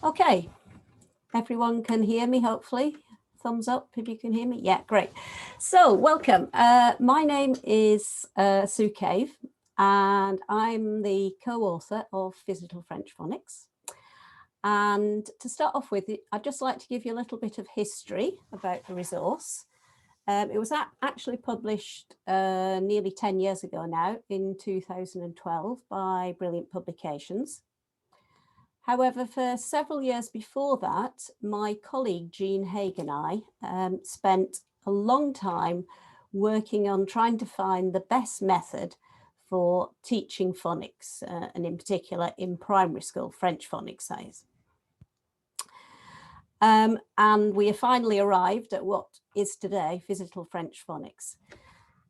Okay, everyone can hear me, hopefully. Thumbs up if you can hear me. Yeah, great. So welcome. My name is Sue Cave, and I'm the co-author of Physical French Phonics. And to start off with, I'd just like to give you a little bit of history about the resource. It was actually published nearly 10 years ago now, in 2012, by Brilliant Publications. However, for several years before that, my colleague Jean Haig and I spent a long time working on trying to find the best method for teaching phonics, and in particular in primary school, French phonics size. And we have finally arrived at what is today Physical French Phonics.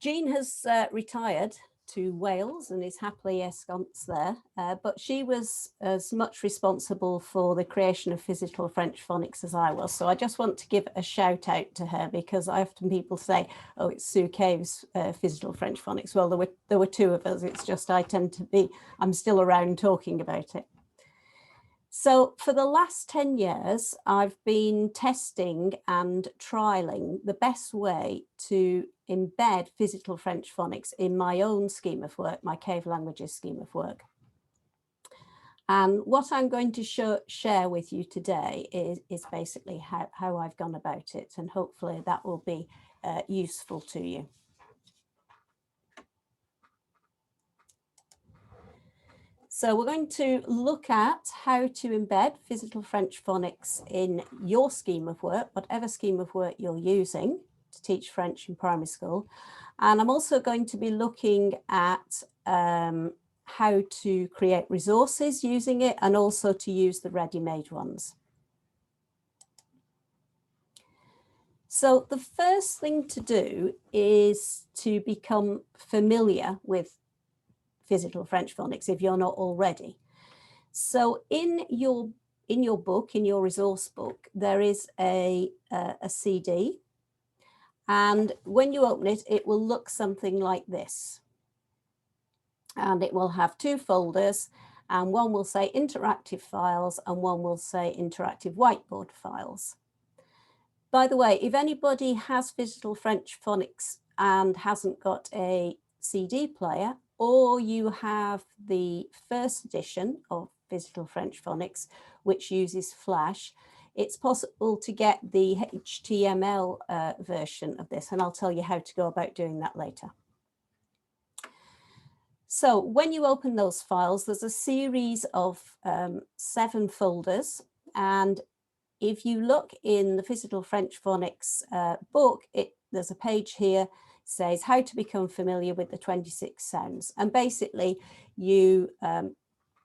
Jean has retired to Wales and is happily ensconced there, but she was as much responsible for the creation of Physical French Phonics as I was. So I just want to give a shout out to her, because often people say, oh, it's Sue Cave's Physical French Phonics. Well, there were two of us. It's just I'm still around talking about it. So for the last 10 years, I've been testing and trialing the best way to embed Physical French Phonics in my own scheme of work, my Cave Languages scheme of work. And what I'm going to share with you today is basically how I've gone about it, and hopefully that will be useful to you. So we're going to look at how to embed Physical French Phonics in your scheme of work, whatever scheme of work you're using to teach French in primary school. And I'm also going to be looking at how to create resources using it, and also to use the ready-made ones. So the first thing to do is to become familiar with Physical French Phonics if you're not already. So in your book, in your resource book, there is a CD, and when you open it, it will look something like this. And it will have two folders, and one will say interactive files and one will say interactive whiteboard files. By the way, if anybody has Physical French Phonics and hasn't got a CD player, or you have the first edition of Physical French Phonics, which uses Flash, it's possible to get the HTML version of this, and I'll tell you how to go about doing that later. So when you open those files, there's a series of 7 folders, and if you look in the Physical French Phonics book, there's a page here says how to become familiar with the 26 sounds. And basically you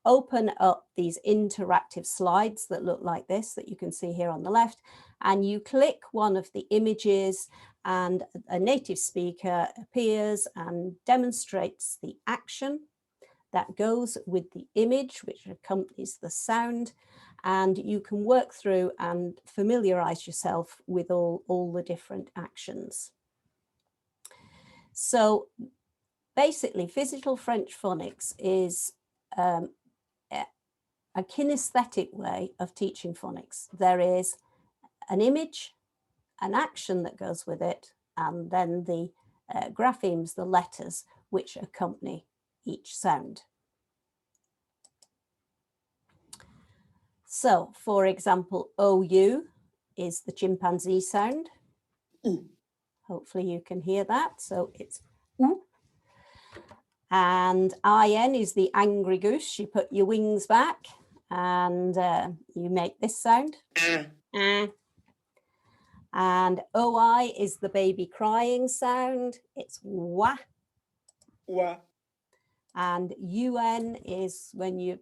open up these interactive slides that look like this, that you can see here on the left, and you click one of the images and a native speaker appears and demonstrates the action that goes with the image, which accompanies the sound, and you can work through and familiarize yourself with all the different actions. So basically, Physical French Phonics is a kinesthetic way of teaching phonics. There is an image, an action that goes with it, and then the graphemes, the letters, which accompany each sound. So, for example, OU is the chimpanzee sound. Hopefully you can hear that. So it's oo. And IN is the angry goose. You put your wings back and you make this sound. And OI is the baby crying sound. It's wah. Wah. And UN is when you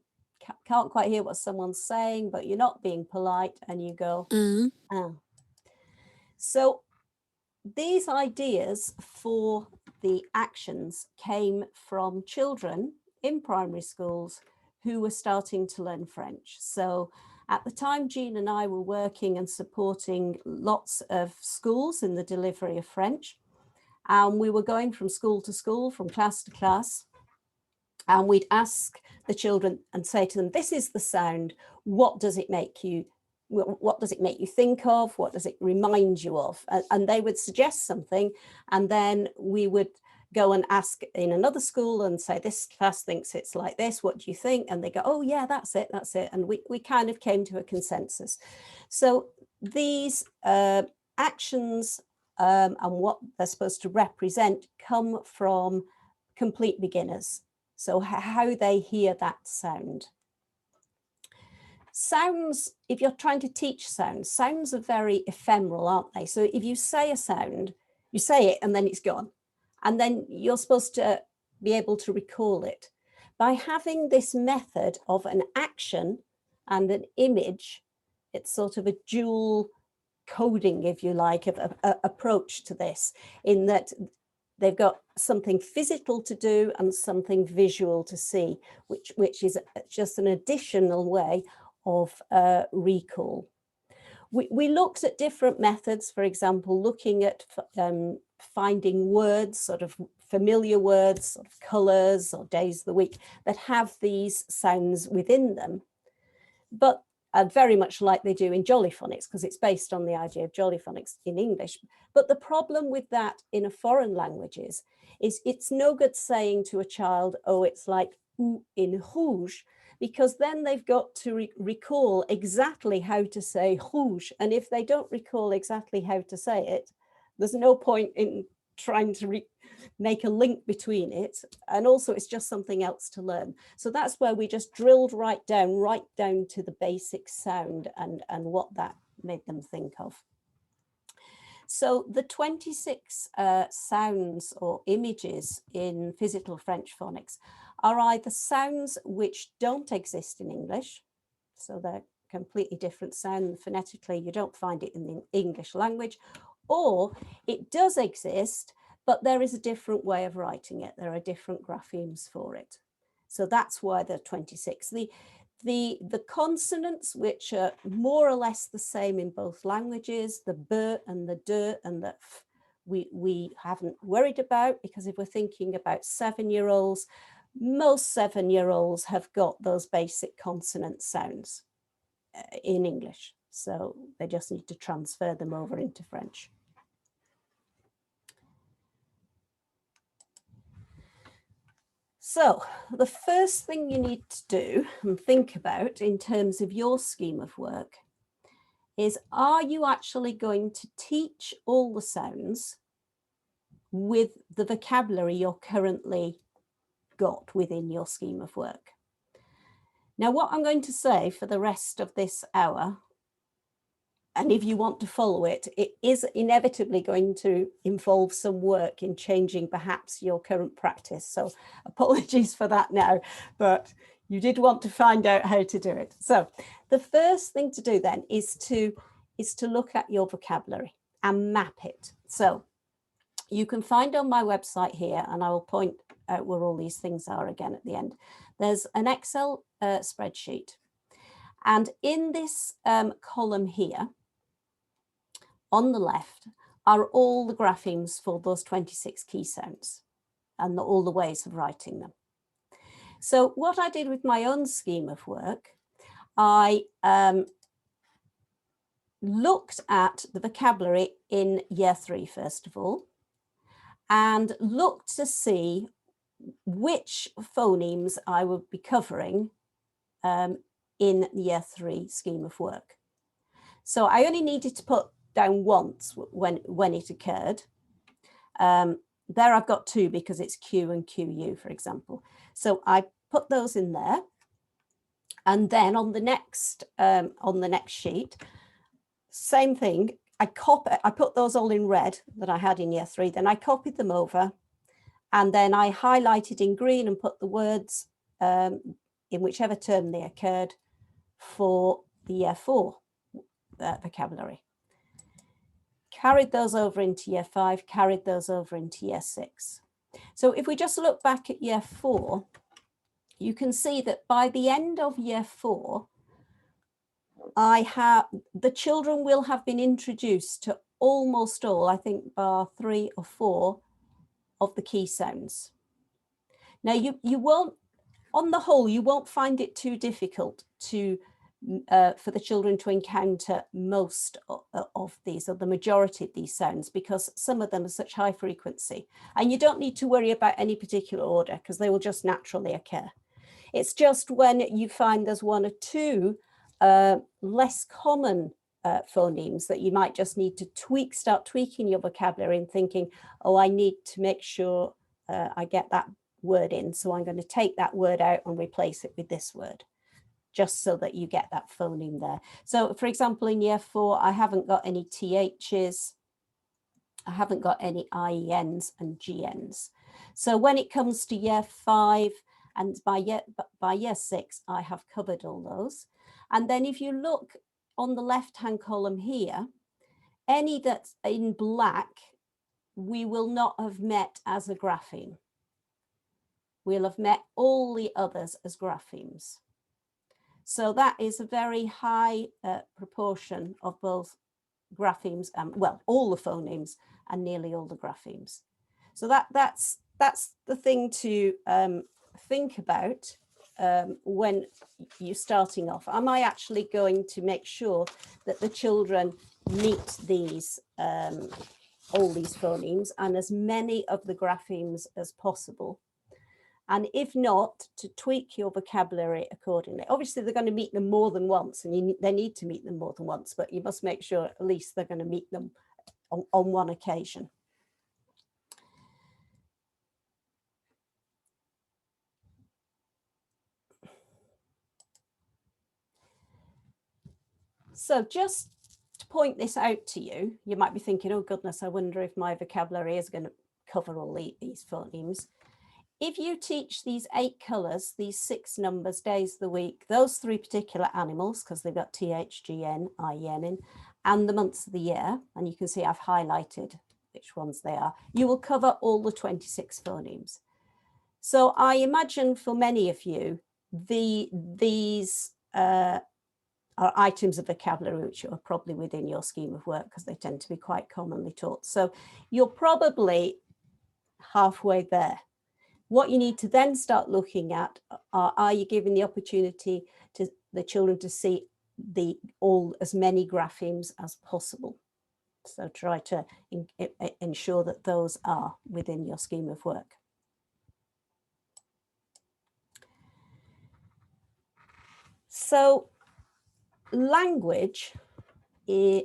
can't quite hear what someone's saying, but you're not being polite and you go, So these ideas for the actions came from children in primary schools who were starting to learn French. So at the time, Jean and I were working and supporting lots of schools in the delivery of French. And we were going from school to school, from class to class. And we'd ask the children and say to them, this is the sound. What does it make you think of? What does it remind you of? And they would suggest something, and then we would go and ask in another school and say, this class thinks it's like this, what do you think? And they go, oh yeah, that's it. And we kind of came to a consensus. So these actions and what they're supposed to represent come from complete beginners. So how they hear that sound. Sounds, if you're trying to teach sounds are very ephemeral, aren't they? So if you say a sound, you say it and then it's gone. And then you're supposed to be able to recall it. By having this method of an action and an image, it's sort of a dual coding, if you like, of approach to this, in that they've got something physical to do and something visual to see, which is just an additional way of recall. We looked at different methods, for example, looking at finding words, sort of familiar words, sort of colours or days of the week that have these sounds within them, but very much like they do in Jolly Phonics, because it's based on the idea of Jolly Phonics in English. But the problem with that in a foreign language is it's no good saying to a child, oh, it's like in rouge, because then they've got to recall exactly how to say rouge. And if they don't recall exactly how to say it, there's no point in trying to make a link between it. And also it's just something else to learn. So that's where we just drilled right down to the basic sound and what that made them think of. So the 26 sounds or images in Physical French Phonics are either sounds which don't exist in English, so they're completely different sound. Phonetically, you don't find it in the English language, or it does exist, but there is a different way of writing it. There are different graphemes for it. So that's why there are 26. The consonants, which are more or less the same in both languages, the b and the d and the f, we haven't worried about, because if we're thinking about 7-year-olds, most 7-year-olds have got those basic consonant sounds in English. So they just need to transfer them over into French. So the first thing you need to do and think about in terms of your scheme of work is, are you actually going to teach all the sounds with the vocabulary you're currently got within your scheme of work? Now, what I'm going to say for the rest of this hour, and if you want to follow it, it is inevitably going to involve some work in changing perhaps your current practice. So apologies for that now, but you did want to find out how to do it. So the first thing to do then is to look at your vocabulary and map it. So you can find on my website here, and I will point out where all these things are again at the end. There's an Excel spreadsheet. And in this column here, on the left, are all the graphemes for those 26 key sounds and all the ways of writing them. So what I did with my own scheme of work, I looked at the vocabulary in year 3, first of all, and looked to see which phonemes I would be covering in the year 3 scheme of work. So I only needed to put down once when it occurred. There I've got 2 because it's Q and QU, for example. So I put those in there, and then on the next sheet, same thing. I put those all in red that I had in year 3. Then I copied them over, and then I highlighted in green and put the words in whichever term they occurred for the year 4 vocabulary. Carried those over into year 5, carried those over into year 6. So if we just look back at year 4, you can see that by the end of year 4, the children will have been introduced to almost all, I think bar 3 or 4 of the key sounds. Now you won't on the whole, you won't find it too difficult to for the children to encounter most of these, or the majority of these sounds, because some of them are such high frequency. And you don't need to worry about any particular order, because they will just naturally occur. It's just when you find there's one or two less common phonemes that you might just need to start tweaking your vocabulary and thinking, oh, I need to make sure I get that word in. So I'm going to take that word out and replace it with this word, just so that you get that phoneme there. So for example, in year 4, I haven't got any THs, I haven't got any IENs and GNs. So when it comes to year 5 and by year 6, I have covered all those. And then if you look on the left-hand column here, any that's in black, we will not have met as a grapheme. We'll have met all the others as graphemes. So that is a very high proportion of both graphemes, well, all the phonemes and nearly all the graphemes. So that's the thing to think about when you're starting off. Am I actually going to make sure that the children meet these all these phonemes and as many of the graphemes as possible? And if not, to tweak your vocabulary accordingly. Obviously, they're going to meet them more than once, and they need to meet them more than once, but you must make sure at least they're going to meet them on one occasion. So just to point this out to you, you might be thinking, oh goodness, I wonder if my vocabulary is going to cover all these phonemes. If you teach these 8 colours, these 6 numbers, days of the week, those 3 particular animals, because they've got TH, GN, IEN in, and the months of the year, and you can see I've highlighted which ones they are, you will cover all the 26 phonemes. So I imagine for many of you, these are items of vocabulary which are probably within your scheme of work, because they tend to be quite commonly taught. So you're probably halfway there. What you need to then start looking at are you giving the opportunity to the children to see as many graphemes as possible? So try to ensure that those are within your scheme of work. So language is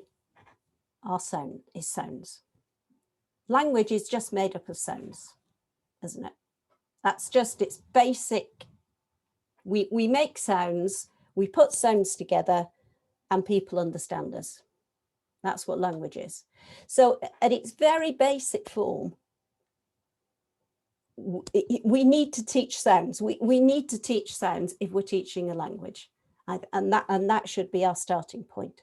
sounds. Language is just made up of sounds, isn't it? That's just its basic. We make sounds, we put sounds together, and people understand us. That's what language is. So at its very basic form, we need to teach sounds. We need to teach sounds if we're teaching a language. And that should be our starting point.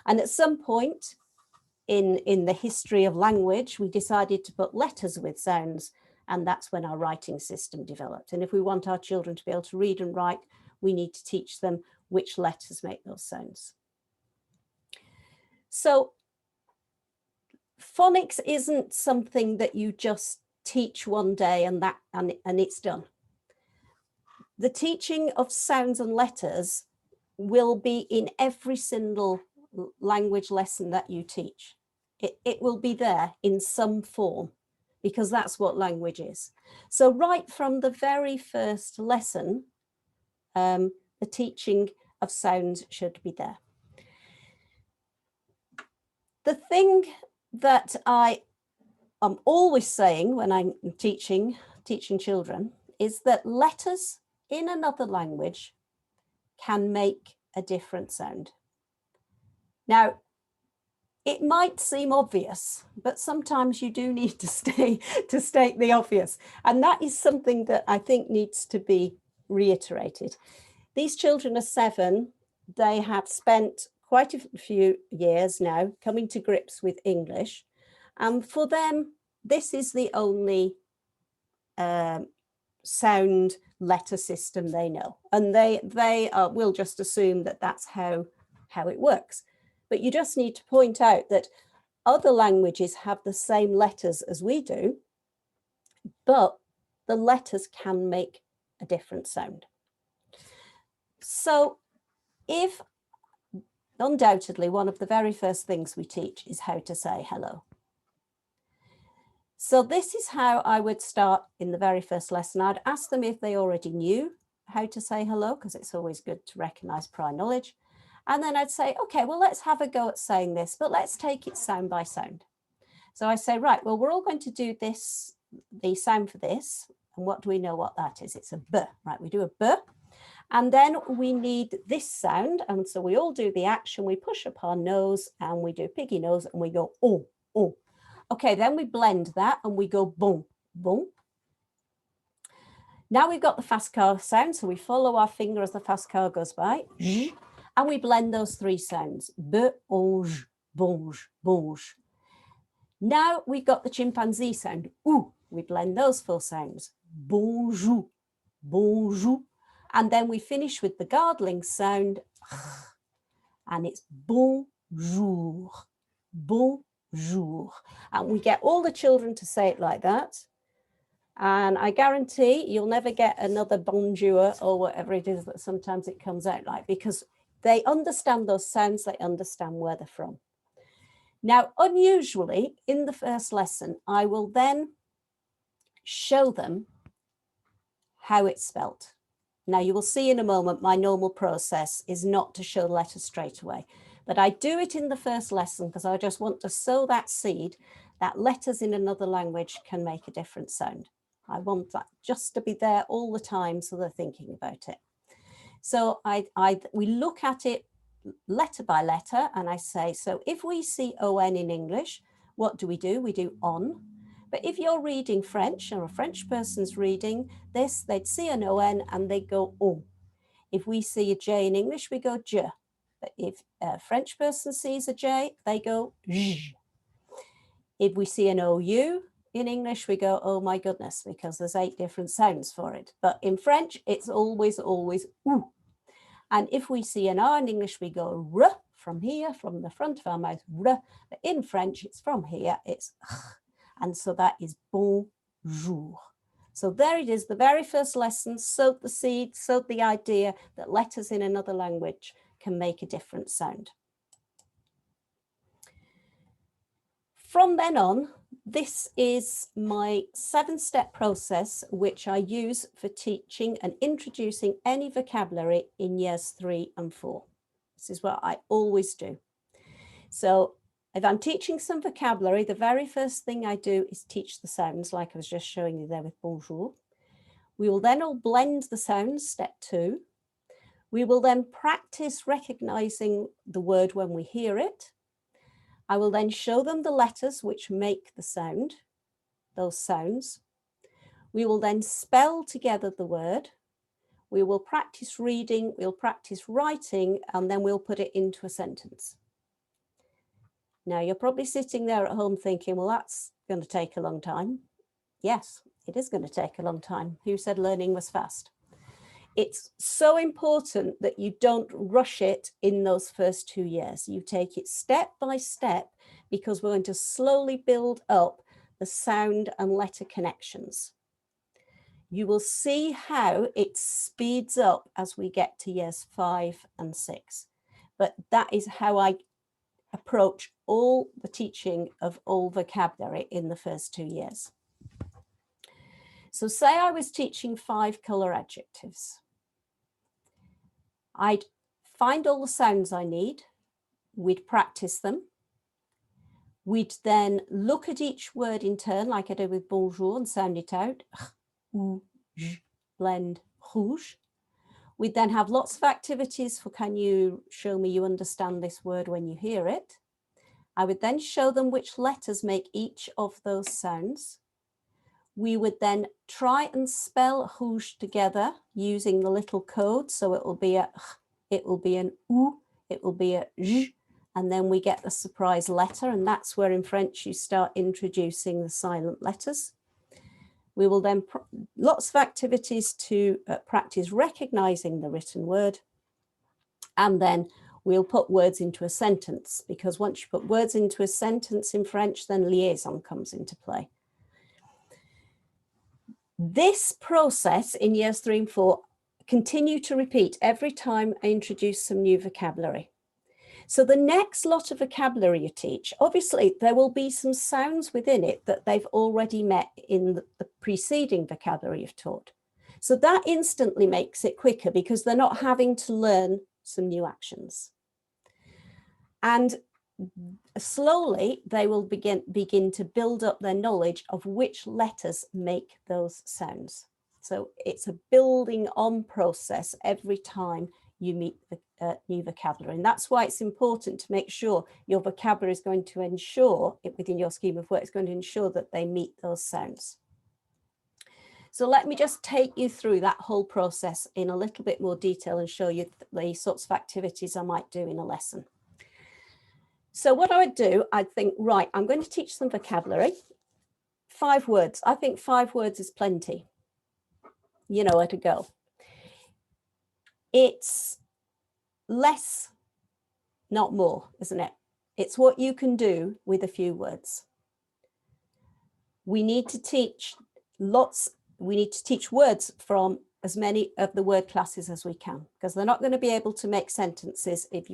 And at some point in the history of language, we decided to put letters with sounds, and that's when our writing system developed. And if we want our children to be able to read and write, we need to teach them which letters make those sounds. So phonics isn't something that you just teach one day and it's done. The teaching of sounds and letters will be in every single language lesson that you teach. It will be there in some form, because that's what language is. So right from the very first lesson, the teaching of sounds should be there. The thing that I am always saying when I'm teaching children is that letters in another language can make a different sound. Now, it might seem obvious, but sometimes you do need to state the obvious. And that is something that I think needs to be reiterated. These children are 7. They have spent quite a few years now coming to grips with English. And for them, this is the only sound letter system they know. And they will just assume that that's how it works. But you just need to point out that other languages have the same letters as we do, but the letters can make a different sound. So if undoubtedly one of the very first things we teach is how to say hello. So this is how I would start in the very first lesson. I'd ask them if they already knew how to say hello, because it's always good to recognize prior knowledge. And then I'd say, okay, well, let's have a go at saying this, but let's take it sound by sound. So I say, right, well, we're all going to do this, the sound for this. And what do we know what that is? It's a B, right? We do a B. And then we need this sound. And so we all do the action. We push up our nose and we do piggy nose and we go, oh, oh. Okay, then we blend that and we go boom, boom. Now we've got the fast car sound. So we follow our finger as the fast car goes by. And we blend those three sounds. B, onge, bonge, bonge. Now we've got the chimpanzee sound. Ooh, we blend those four sounds. Bonjour, bonjour. And then we finish with the gargling sound. And it's bonjour, bonjour. And we get all the children to say it like that. And I guarantee you'll never get another bonjour or whatever it is that sometimes it comes out like, because they understand those sounds, they understand where they're from. Now, unusually, in the first lesson, I will then show them how it's spelt. Now, you will see in a moment, my normal process is not to show the letters straight away, but I do it in the first lesson because I just want to sow that seed that letters in another language can make a different sound. I want that just to be there all the time so they're thinking about it. So we look at it letter by letter and I say, so if we see on in English, what do? We do on. But if you're reading French or a French person's reading this, they'd see an on and they go on. If we see a J in English, we go je. But if a French person sees a J, they go j. If we see an OU in English, we go, oh my goodness, because there's 8 different sounds for it. But in French, it's always oo. And if we see an R in English, we go r from here, from the front of our mouth, r. But in French, it's from here, it's ch. And so that is bonjour. So there it is, the very first lesson, sowed the seed, sowed the idea that letters in another language can make a different sound. From then on, this is my 7-step process, which I use for teaching and introducing any vocabulary in years 3 and 4. This is what I always do. So if I'm teaching some vocabulary, the very first thing I do is teach the sounds, like I was just showing you there with bonjour. We will then all blend the sounds, step 2. We will then practice recognizing the word when we hear it. I will then show them the letters which make the sound, those sounds. We will then spell together the word. We will practice reading, we'll practice writing, and then we'll put it into a sentence. Now, you're probably sitting there at home thinking, well, that's going to take a long time. Yes, it is going to take a long time. Who said learning was fast? It's so important that you don't rush it in those first 2 years. You take it step by step because we're going to slowly build up the sound and letter connections. You will see how it speeds up as we get to years 5 and 6. But that is how I approach all the teaching of all vocabulary in the first 2 years. So say I was teaching 5 colour adjectives. I'd find all the sounds I need, we'd practice them. We'd then look at each word in turn, like I did with bonjour, and sound it out. Blend, rouge. We'd then have lots of activities for can you show me you understand this word when you hear it. I would then show them which letters make each of those sounds. We would then try and spell rouge together using the little code. So it will be a, it will be an ou, it will be a j, and then we get the surprise letter. And that's where in French you start introducing the silent letters. We will then, lots of activities to practice recognizing the written word. And then we'll put words into a sentence, because once you put words into a sentence in French, then liaison comes into play. This process in years 3 and 4 continue to repeat every time I introduce some new vocabulary. So the next lot of vocabulary you teach, obviously there will be some sounds within it that they've already met in the preceding vocabulary you've taught. So that instantly makes it quicker because they're not having to learn some new actions. And slowly they will begin to build up their knowledge of which letters make those sounds. So it's a building on process every time you meet the new vocabulary. And that's why it's important to make sure your vocabulary is going to ensure, within your scheme of work, is going to ensure that they meet those sounds. So let me just take you through that whole process in a little bit more detail and show you the sorts of activities I might do in a lesson. So what I would do, I'd think, right, I'm going to teach some vocabulary. 5 words. I think 5 words is plenty. You know where to go. It's less, not more, isn't it? It's what you can do with a few words. We need to teach words from as many of the word classes as we can, because they're not going to be able to make sentences if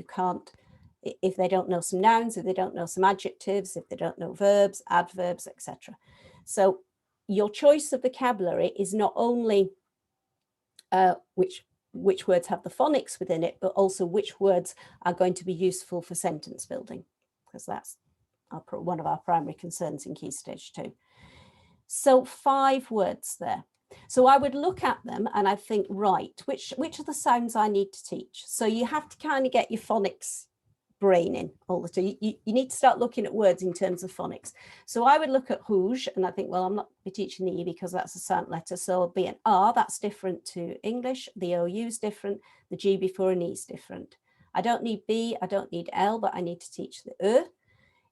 they don't know some nouns, if they don't know some adjectives, if they don't know verbs, adverbs, etc. So your choice of vocabulary is not only which words have the phonics within it, but also which words are going to be useful for sentence building, because that's one of our primary concerns in Key Stage 2. So 5 words there. So I would look at them and I think, right, which are the sounds I need to teach? So you have to kind of get your phonics brain in all the time. You need to start looking at words in terms of phonics. So I would look at rouge and I think, well, I'm not be teaching the E because that's a silent letter. So it'll be an R, that's different to English. The OU is different. The G before an E is different. I don't need B, I don't need L, but I need to teach the E.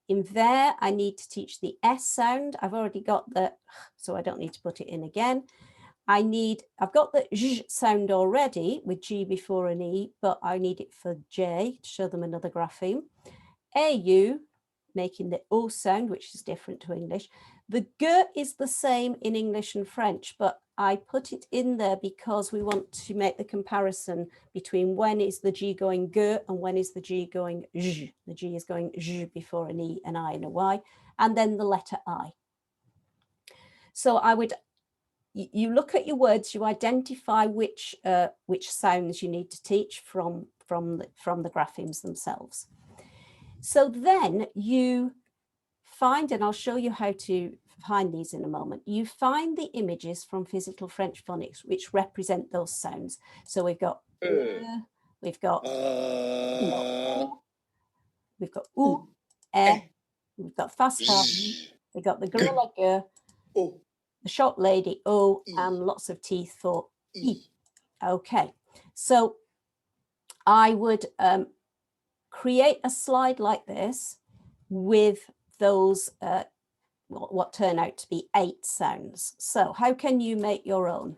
In there, I need to teach the S sound. I've already got the, so I don't need to put it in again. I've got the j sound already with G before an E, but I need it for J to show them another grapheme. AU, making the O sound, which is different to English. The G is the same in English and French, but I put it in there because we want to make the comparison between when is the G going G and when is the G going J. The G is going J before an E, an I, and a Y, and then the letter I. So you look at your words, you identify which sounds you need to teach from the graphemes themselves. So then you find, and I'll show you how to find these in a moment, you find the images from Physical French Phonics which represent those sounds. So we've got we've got we've got we've got fast car, we've got the gorilla G, the short lady O, and lots of teeth for E. Okay, so I would create a slide like this with those what turn out to be 8 sounds. So how can you make your own?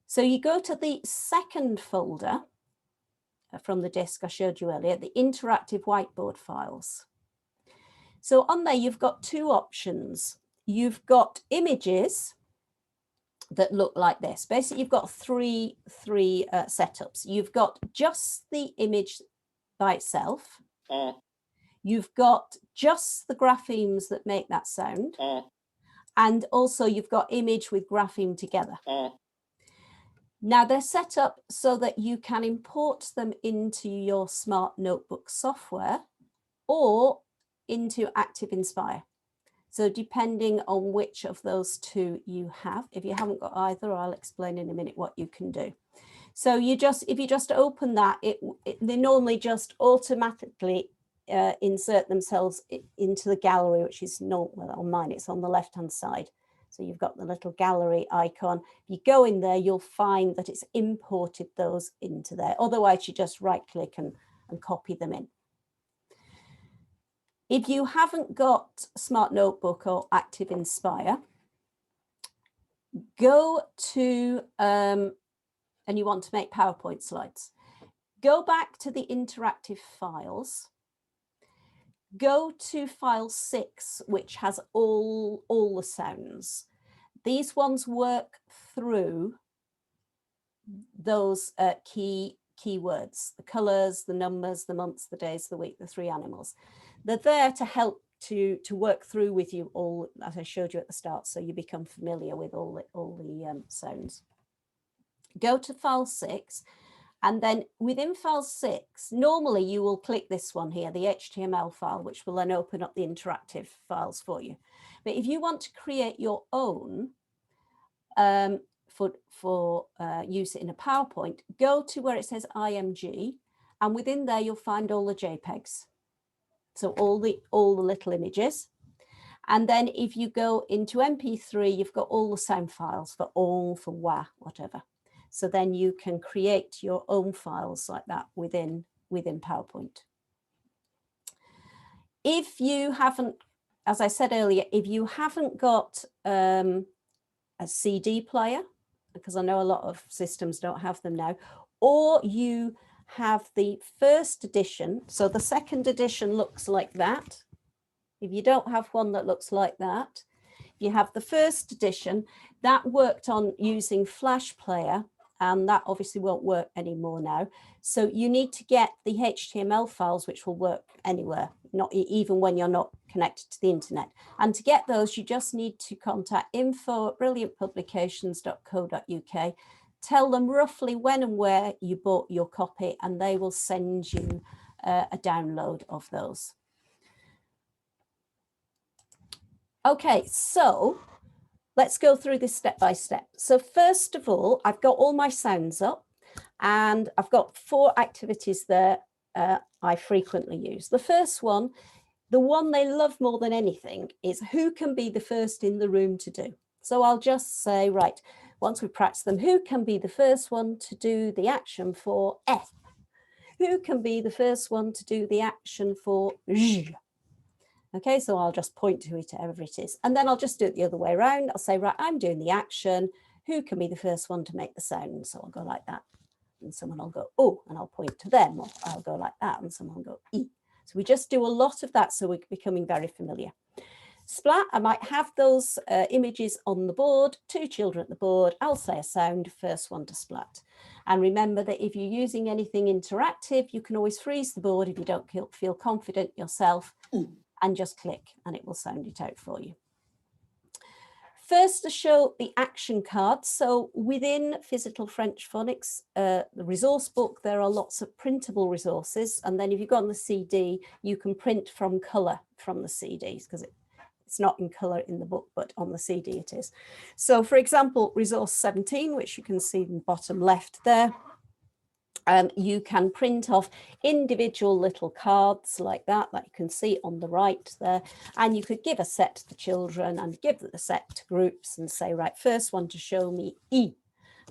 So you go to the second folder from the disk I showed you earlier, the interactive whiteboard files. So on there you've got 2 options. You've got images that look like this. Basically, you've got three setups. You've got just the image by itself. You've got just the graphemes that make that sound. And also you've got image with grapheme together. Now they're set up so that you can import them into your Smart Notebook software or into Active Inspire. So depending on which of those 2 you have, if you haven't got either, I'll explain in a minute what you can do. So if you just open that, they normally just automatically insert themselves into the gallery, which is not, well, on mine, it's on the left-hand side. So you've got the little gallery icon. If you go in there, you'll find that it's imported those into there. Otherwise, you just right-click and copy them in. If you haven't got Smart Notebook or Active Inspire, go to, and you want to make PowerPoint slides, go back to the interactive files, go to file 6, which has all the sounds. these ones work through those keywords, the colors, the numbers, the months, the days, the week, the 3 animals. They're there to help to work through with you all, as I showed you at the start, so you become familiar with all the sounds. Go to file 6, and then within file 6, normally you will click this one here, the HTML file, which will then open up the interactive files for you. But if you want to create your own for use in a PowerPoint, go to where it says IMG, and within there you'll find all the JPEGs. So all the little images. And then if you go into MP3, you've got all the sound files for all, for wah, whatever. So then you can create your own files like that within PowerPoint. If you haven't, as I said earlier, if you haven't got a CD player, because I know a lot of systems don't have them now, or you have the first edition, so the second edition looks like that. If you don't have one that looks like that, you have the first edition that worked on using Flash Player, and that obviously won't work anymore now. So you need to get the HTML files, which will work anywhere, not even when you're not connected to the internet. And to get those, you just need to contact info@brilliantpublications.co.uk. Tell them roughly when and where you bought your copy, and they will send you a download of those. Okay, so let's go through this step by step. So first of all, I've got all my sounds up, and I've got 4 activities there I frequently use. The first one, the one they love more than anything, is who can be the first in the room to do. So I'll just say, right, once we practice them, who can be the first one to do the action for F? Who can be the first one to do the action for J? Okay, so I'll just point to it, wherever it is. And then I'll just do it the other way around. I'll say, right, I'm doing the action. Who can be the first one to make the sound? So I'll go like that. And someone will go, oh, and I'll point to them. Or I'll go like that, and someone will go, E. So we just do a lot of that, so we're becoming very familiar. Splat, I might have those images on the board, 2 children at the board. I'll say a sound, first one to splat. And remember that if you're using anything interactive, you can always freeze the board if you don't feel confident yourself, and just click, and it will sound it out for you. First, to show the action cards. So within Physical French Phonics, the resource book, there are lots of printable resources. And then if you go on the CD, you can print from color from the CDs, because it's not in color in the book, but on the CD it is. So for example, resource 17, which you can see in the bottom left there, you can print off individual little cards like that you can see on the right there, and you could give a set to the children and give the set to groups and say, right, first one to show me E,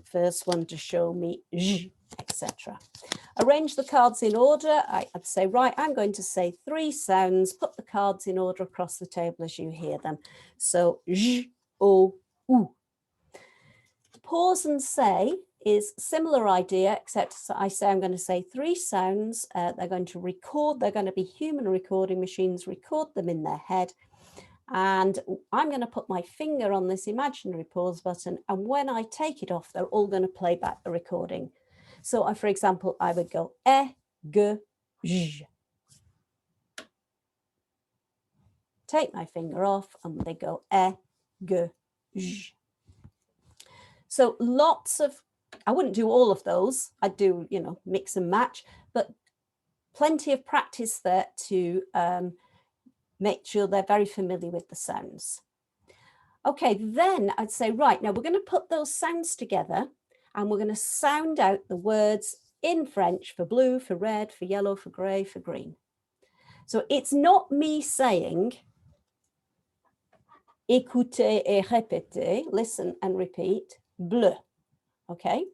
first one to show me J, etc. Arrange the cards in order. I'd say, right, I'm going to say 3 sounds, put the cards in order across the table as you hear them. So J, O, U. Pause and say is similar idea, except I say I'm going to say 3 sounds. They're going to record, they're going to be human recording machines, record them in their head. And I'm going to put my finger on this imaginary pause button, and when I take it off, they're all going to play back the recording. So for example, I would go G, J. Take my finger off, and they go G, J. So lots of, I wouldn't do all of those. I'd do, mix and match, but plenty of practice there to make sure they're very familiar with the sounds. Okay, then I'd say, right, now we're going to put those sounds together, and we're going to sound out the words in French for blue, for red, for yellow, for grey, for green. So it's not me saying, écoutez et répétez, listen and repeat, bleu. Okay,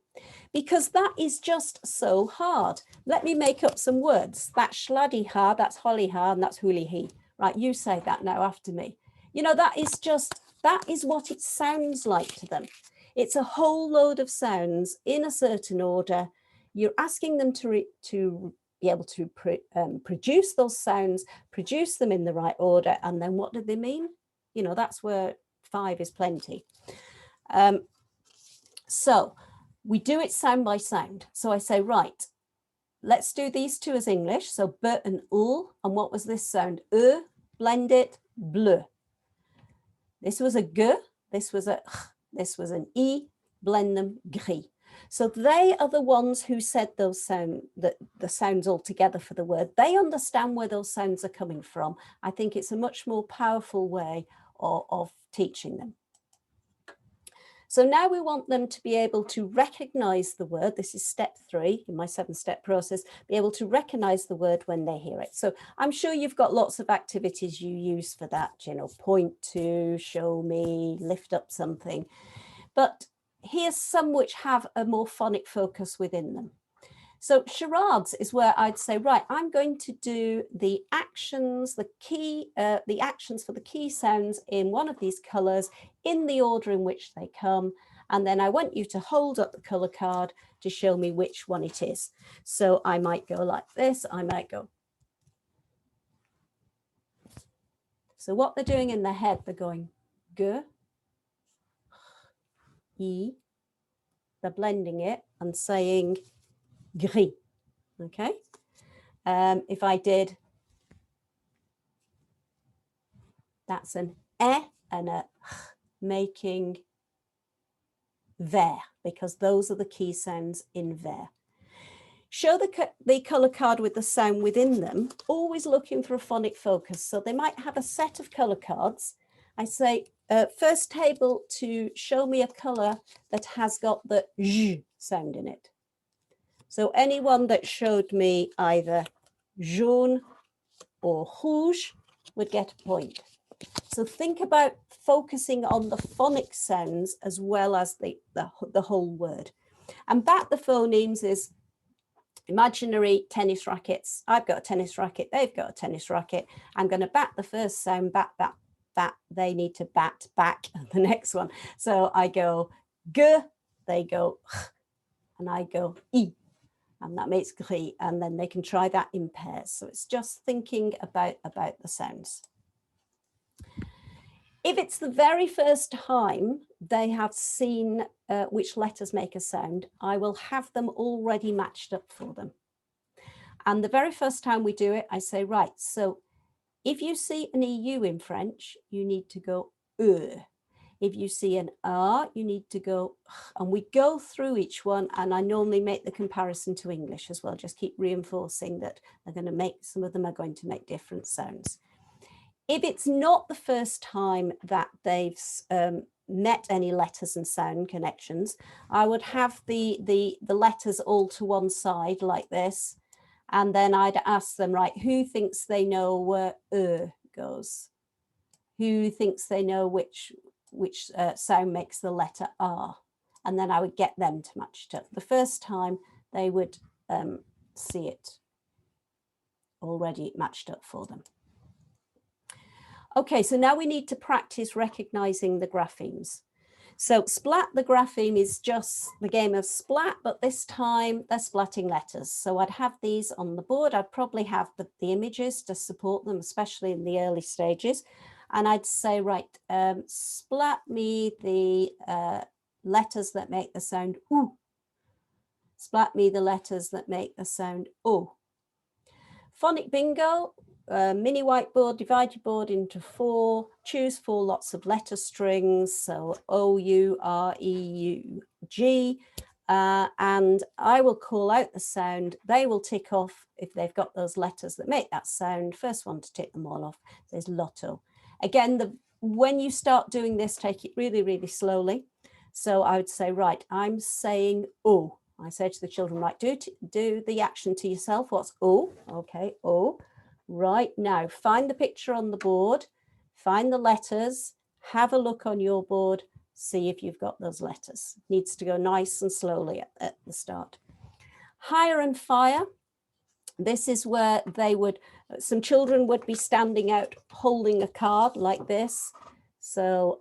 because that is just so hard. Let me make up some words. That's schladdy-ha, that's holly-ha, and that's hooly-he. Right, you say that now after me. That is what it sounds like to them. It's a whole load of sounds in a certain order. You're asking them to be able to produce those sounds, produce them in the right order, and then what do they mean? That's where 5 is plenty. So we do it sound by sound. So I say, right, let's do these two as English. So b and ul. And what was this sound? Blend it, bleu. This was a g, this was a ch, this was an e, blend them, gris. So they are the ones who said those the sounds all together for the word. They understand where those sounds are coming from. I think it's a much more powerful way of teaching them. So now we want them to be able to recognize the word. This is step 3 in my 7-step process, be able to recognize the word when they hear it. So I'm sure you've got lots of activities you use for that, you know, point to, show me, lift up something. But here's some which have a more phonic focus within them. So charades is where I'd say, right, I'm going to do the actions, the actions for the key sounds in one of these colors in the order in which they come. And then I want you to hold up the color card to show me which one it is. So I might go like this, I might go. So what they're doing in their head, they're going ge, e, they're blending it and saying gris. Okay, if I did, that's an e and a ch, making vert, because those are the key sounds in vert. Show the color card with the sound within them, always looking for a phonic focus. So they might have a set of color cards. I say, first table to show me a color that has got the j sound in it. So anyone that showed me either jaune or rouge would get a point. So think about focusing on the phonic sounds as well as the whole word. And back the phonemes is imaginary tennis rackets. I've got a tennis racket, they've got a tennis racket. I'm going to bat the first sound, bat, bat, bat. They need to bat back the next one. So I go g, they go ch, and I go e. And that makes gris, and then they can try that in pairs. So it's just thinking about the sounds. If it's the very first time they have seen which letters make a sound, I will have them already matched up for them. And the very first time we do it, I say, right, so if you see an EU in French, you need to go If you see an R, you need to go, and we go through each one, and I normally make the comparison to English as well, just keep reinforcing that they're going to make, some of them are going to make different sounds. If it's not the first time that they've met any letters and sound connections, I would have the letters all to one side like this, and then I'd ask them, right, who thinks they know where goes? Who thinks they know which sound makes the letter R? And then I would get them to match it up. The first time they would see it already matched up for them. Okay, so now we need to practice recognizing the graphemes. So splat, the grapheme, is just the game of splat, but this time they're splatting letters. So I'd have these on the board. I'd probably have the images to support them, especially in the early stages. And I'd say, right, splat me the letters that make the sound oo. Splat me the letters that make the sound o. Phonic bingo. Mini whiteboard, divide your board into 4, choose 4 lots of letter strings, so O, U, R, E, U, G, and I will call out the sound. They will tick off if they've got those letters that make that sound. First one to tick them all off is lotto. Again, when you start doing this, take it really, really slowly. So I would say, right, I'm saying O. I say to the children, right, do the action to yourself. What's O? Okay, O. Right, now find the picture on the board, find the letters, have a look on your board, see if you've got those letters. Needs to go nice and slowly at the start. Hire and fire. This is where they would, some children would be standing out holding a card like this. So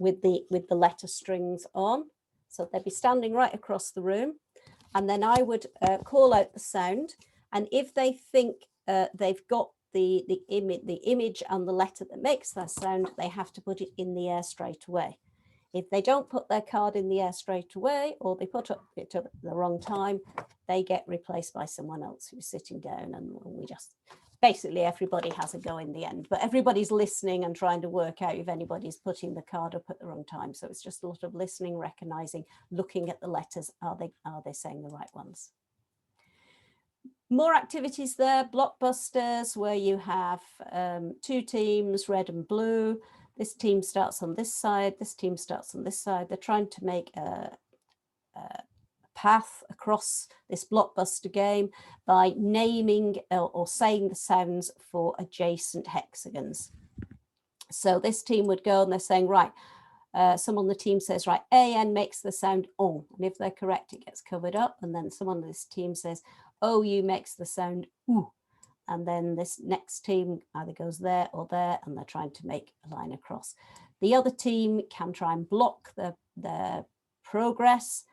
with the letter strings on. So they'd be standing right across the room. And then I would call out the sound. And if they think they've got the image and the letter that makes that sound, they have to put it in the air straight away. If they don't put their card in the air straight away, or they put it up at the wrong time, they get replaced by someone else who's sitting down, and we just, basically everybody has a go in the end, but everybody's listening and trying to work out if anybody's putting the card up at the wrong time. So it's just a lot of listening, recognizing, looking at the letters. Are they saying the right ones? More activities there. Blockbusters, where you have 2 teams, red and blue. This team starts on this side, this team starts on this side. They're trying to make a path across this blockbuster game by naming or saying the sounds for adjacent hexagons. So this team would go and they're saying, right, someone on the team says, right, AN makes the sound on, and if they're correct, it gets covered up. And then someone on this team says, OU makes the sound oo, and then this next team either goes there or there, and they're trying to make a line across. The other team can try and block their progress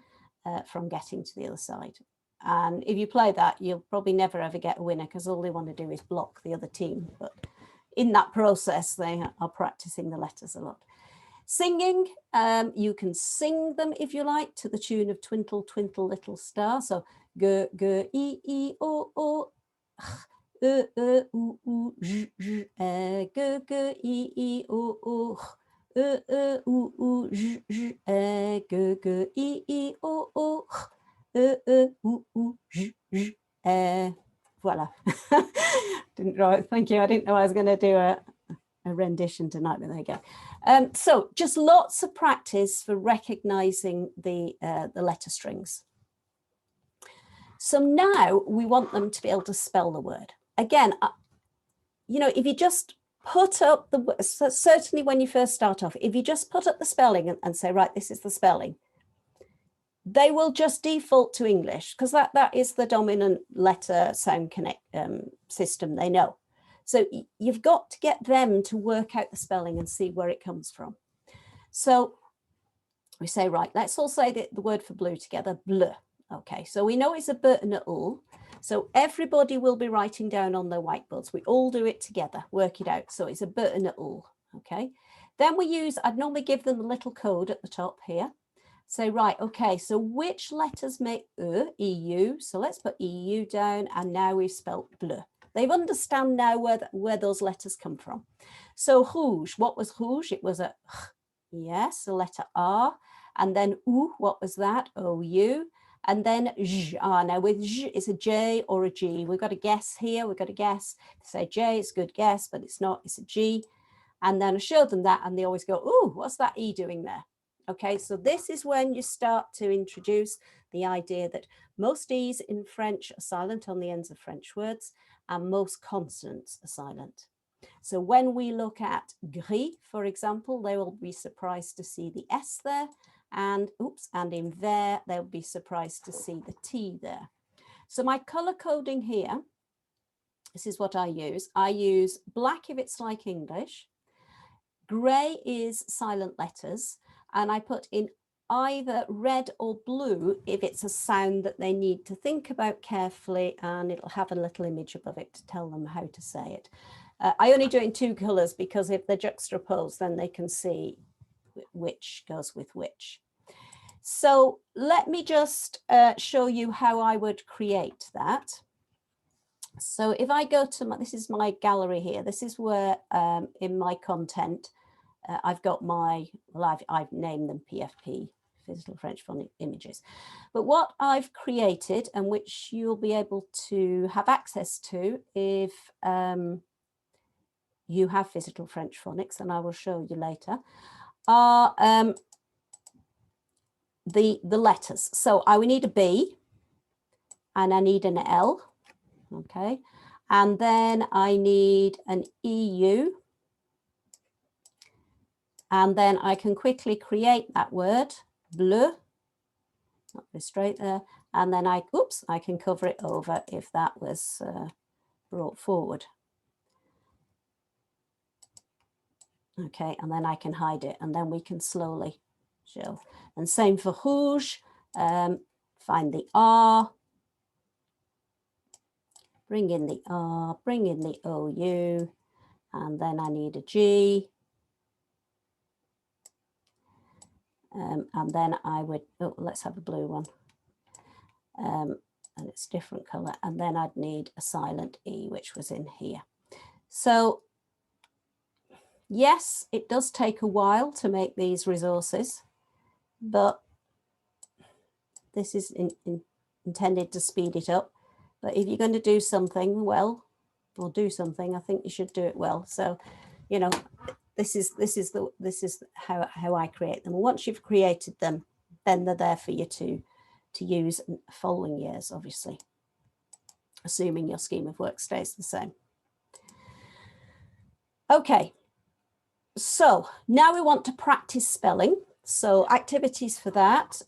from getting to the other side. And if you play that, you'll probably never ever get a winner, because all they want to do is block the other team. But in that process, they are practicing the letters a lot. Singing, you can sing them if you like to the tune of Twinkle, Twinkle, Little Star. So g, g, e, o, o, u, u, j, j, g, g, e, o, o, u, u, j, j, g, g, e, o, o, u, u, j, j. Voila. Thank you. I didn't know I was going to do a rendition tonight, but there you go. So just lots of practice for recognizing the letter strings. So now we want them to be able to spell the word. Again, you know, if you just put up the, certainly when you first start off, if you just put up the spelling and say, right, this is the spelling, they will just default to English, because that is the dominant letter sound connect system they know. So you've got to get them to work out the spelling and see where it comes from. So we say, right, let's all say the word for blue together, bleu. Okay, so we know it's a b and a u. So everybody will be writing down on their whiteboards. We all do it together, work it out. So it's a b and a u, okay? Then we use, I'd normally give them a little code at the top here. Say, right, okay, so which letters make EU? So let's put EU down, and now we've spelt bleu. They understand now where those letters come from. So rouge, what was rouge? It was a yes, the letter R. And then ou, what was that? OU. And then j. Now with j, it's a J or a G. We've got a guess here. We've got a guess. They say J, it's a good guess, but it's not. It's a G. And then I showed them that, and they always go, ooh, what's that E doing there? Okay, so this is when you start to introduce the idea that most E's in French are silent on the ends of French words, and most consonants are silent. So when we look at gris, for example, they will be surprised to see the S there, and oops, and in vert, they'll be surprised to see the T there. So my color coding here, this is what I use. I use black if it's like English, gray is silent letters, and I put in either red or blue if it's a sound that they need to think about carefully, and it'll have a little image above it to tell them how to say it. I only do it in 2 colors, because if they're juxtaposed, then they can see which goes with which. So let me just show you how I would create that. So if I go to this is my gallery here. This is where in my content, I've got my, well, I've named them PFP, Physical French Phonics images. But what I've created, and which you'll be able to have access to if you have Physical French Phonics, and I will show you later, are the letters. So I would need a B, and I need an L, okay? And then I need an EU, and then I can quickly create that word, bleu, not very straight there, and then I can cover it over if that was brought forward. Okay, and then I can hide it, and then we can slowly show. And same for rouge, find the R, bring in the R, bring in the OU, and then I need a G. And then I would, oh, let's have a blue one. And it's different color. And then I'd need a silent E, which was in here. So yes, it does take a while to make these resources, but this is intended to speed it up. But if you're going to do something well, or do something, I think you should do it well. So, you know, this is how I create them. And once you've created them, then they're there for you to use in following years, obviously, assuming your scheme of work stays the same. Okay, so now we want to practice spelling. So activities for that,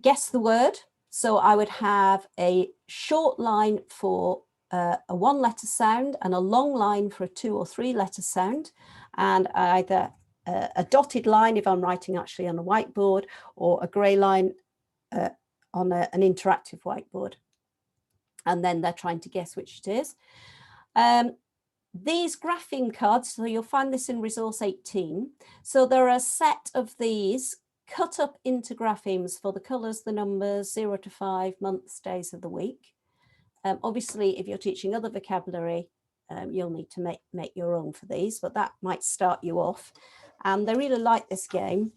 guess the word. So I would have a short line for a 1-letter sound and a long line for a 2- or 3-letter sound, and either a dotted line if I'm writing actually on a whiteboard, or a grey line on an interactive whiteboard. And then they're trying to guess which it is. These grapheme cards, so you'll find this in resource 18. So there are a set of these cut up into graphemes for the colours, the numbers, 0 to 5, months, days of the week. Obviously, if you're teaching other vocabulary, you'll need to make your own for these, but that might start you off. And they really like this game.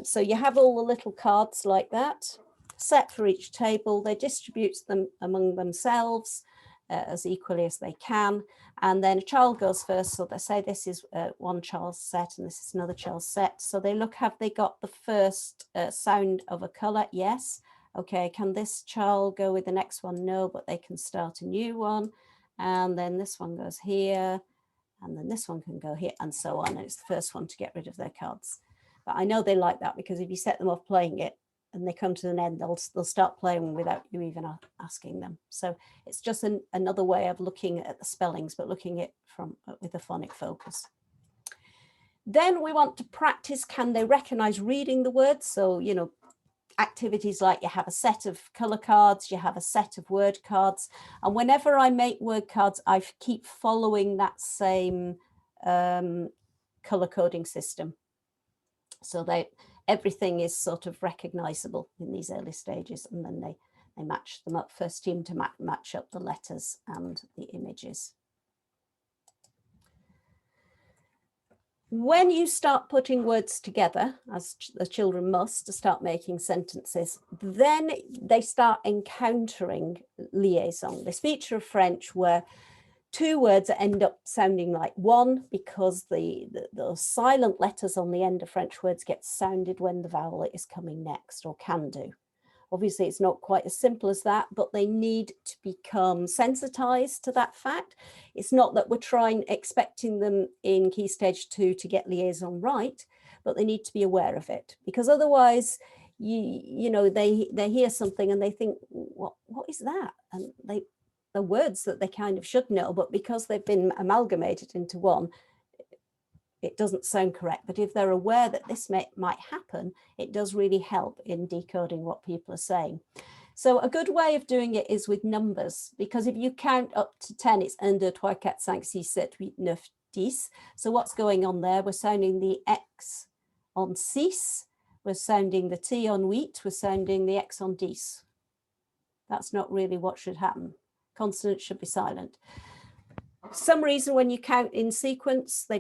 So you have all the little cards like that, set for each table. They distribute them among themselves as equally as they can. And then a child goes first. So they say this is one child's set and this is another child's set. So they look, have they got the first sound of a colour? Yes. Okay, can this child go with the next one? No, but they can start a new one. And then this one goes here. And then this one can go here, and so on. And it's the first one to get rid of their cards. But I know they like that, because if you set them off playing it and they come to an end, they'll start playing without you even asking them. So it's just another way of looking at the spellings, but looking at it with a phonic focus. Then we want to practice, can they recognize reading the words? So, you know, activities like you have a set of color cards, you have a set of word cards. And whenever I make word cards, I keep following that same color coding system. So everything is sort of recognizable in these early stages, and then they match them up. First team to match up the letters and the images. When you start putting words together, as the children must, to start making sentences, then they start encountering liaison, this feature of French where two words end up sounding like one, because the silent letters on the end of French words get sounded when the vowel is coming next, or can do. Obviously, it's not quite as simple as that, but they need to become sensitized to that fact. It's not that we're expecting them in Key Stage 2 to get liaison right, but they need to be aware of it, because otherwise, you know, they hear something and they think, what is that? And the words that they kind of should know, but because they've been amalgamated into one, it doesn't sound correct. But if they're aware that this might happen, it does really help in decoding what people are saying. So a good way of doing it is with numbers, because if you count up to 10, it's 1, 2, 3, 4, 5, 6, 7, 8, 9, 10. So what's going on there? We're sounding the X on 6, we're sounding the T on 8, we're sounding the X on 10. That's not really what should happen. Consonants should be silent. For some reason, when you count in sequence, the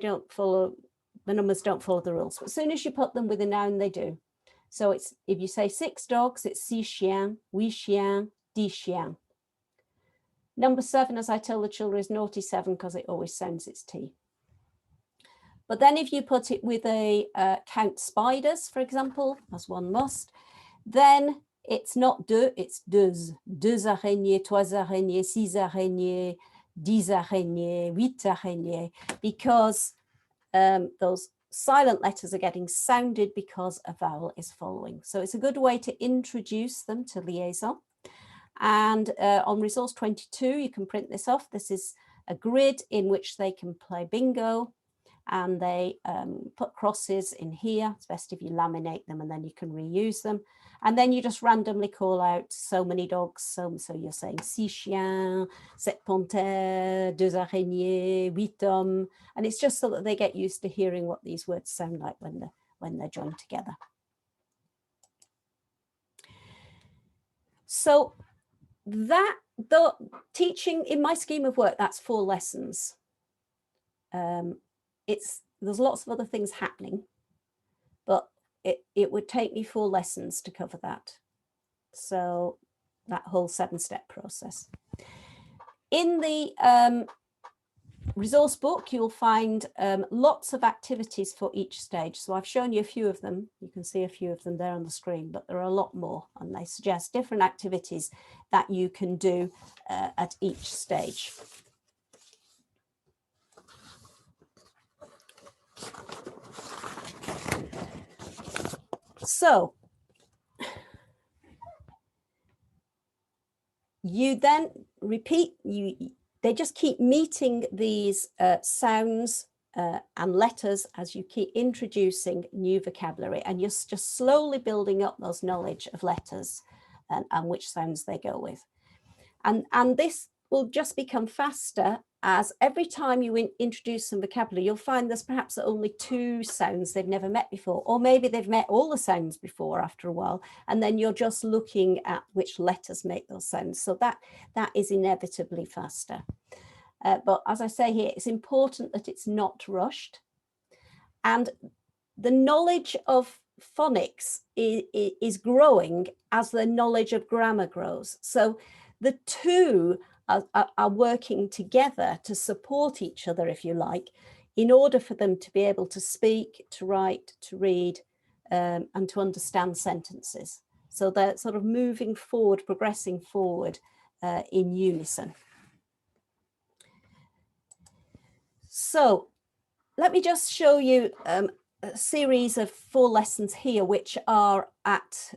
numbers don't follow the rules. But as soon as you put them with a noun, they do. So it's, if you say 6 dogs, it's 6 chiens, 8 chiens, 10 chiens. Number 7, as I tell the children, is naughty 7, because it always sounds its T. But then if you put it with a count spiders, for example, as one must, then it's not deux, it's deux. Deux araignées, trois araignées, 6 araignées, 10 araignées, 8 araignées, because those silent letters are getting sounded because a vowel is following. So it's a good way to introduce them to liaison. And on resource 22, you can print this off. This is a grid in which they can play bingo, and they put crosses in here. It's best if you laminate them and then you can reuse them. And then you just randomly call out so many dogs. So you're saying 6 chiens, 7 panthères, 2 araignées, 8 hommes. And it's just so that they get used to hearing what these words sound like when when they're joined together. So that, the teaching in my scheme of work, that's 4 lessons. There's lots of other things happening, but it would take me 4 lessons to cover that. So that whole 7-step process. In the resource book, you'll find lots of activities for each stage. So I've shown you a few of them. You can see a few of them there on the screen, but there are a lot more, and they suggest different activities that you can do at each stage. So you then repeat, they just keep meeting these sounds and letters as you keep introducing new vocabulary, and you're just slowly building up those knowledge of letters and which sounds they go with. And this will just become faster as every time you introduce some vocabulary, you'll find there's perhaps only 2 sounds they've never met before, or maybe they've met all the sounds before after a while, and then you're just looking at which letters make those sounds. So that is inevitably faster. But as I say here, it's important that it's not rushed. And the knowledge of phonics is growing as the knowledge of grammar grows. So the 2 are working together to support each other, if you like, in order for them to be able to speak, to write, to read, and to understand sentences. So they're sort of moving forward, progressing forward in unison. So let me just show you a series of 4 lessons here, which are at